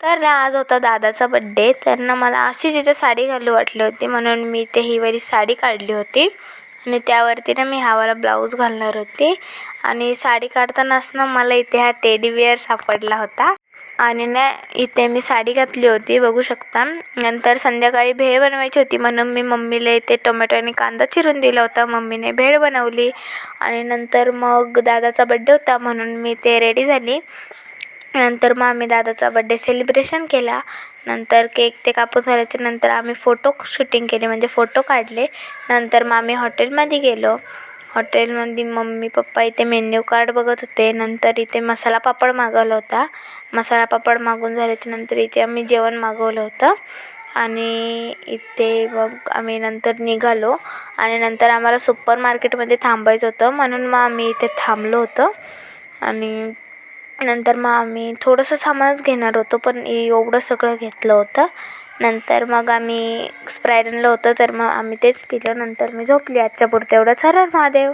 तर ना आज होता दादाचा बड्डे, तर ना मला अशीच इथे साडी घालू वाटली होती, म्हणून मी इथे ही वाली साडी काढली होती आणि त्यावरती ना मी हा वाला ब्लाऊज घालणार होती. आणि साडी काढतानाच ना मला इथे हा टेडी बिअर सापडला होता आणि ना इथे मी साडी घातली होती, बघू शकता. नंतर संध्याकाळी भेळ बनवायची होती, म्हणून मी मम्मीला इथे टोमॅटो आणि कांदा चिरून दिला होता. मम्मीने भेळ बनवली आणि नंतर मग दादाचा बड्डे होता म्हणून मी ते रेडी झाली. नंतर मग आम्ही दादाचा बड्डे सेलिब्रेशन केला. नंतर केक ते कापून झाल्याच्या नंतर आम्ही फोटो शूटिंग केले, म्हणजे फोटो काढले. नंतर मग आम्ही हॉटेलमध्ये गेलो. हॉटेलमध्ये मम्मी पप्पा इथे मेन्यू कार्ड बघत होते. नंतर इथे मसाला पापड मागवला होता. मसाला पापड मागून झाल्याच्या नंतर इथे आम्ही जेवण मागवलं होतं आणि इथे मग आम्ही नंतर निघालो. आणि नंतर आम्हाला सुपर मार्केटमध्ये थांबायचं होतं, म्हणून मग आम्ही इथे थांबलो होतो. आणि नंतर मग आम्ही थोडंसं सामानच घेणार होतो, पण एवढं सगळं घेतलं होतं. नंतर मग आम्ही स्प्राईट आणलं होतं, तर मग आम्ही तेच पिलं. नंतर मी झोपली. आजच्या पुरतं एवढंच. हर हर महादेव.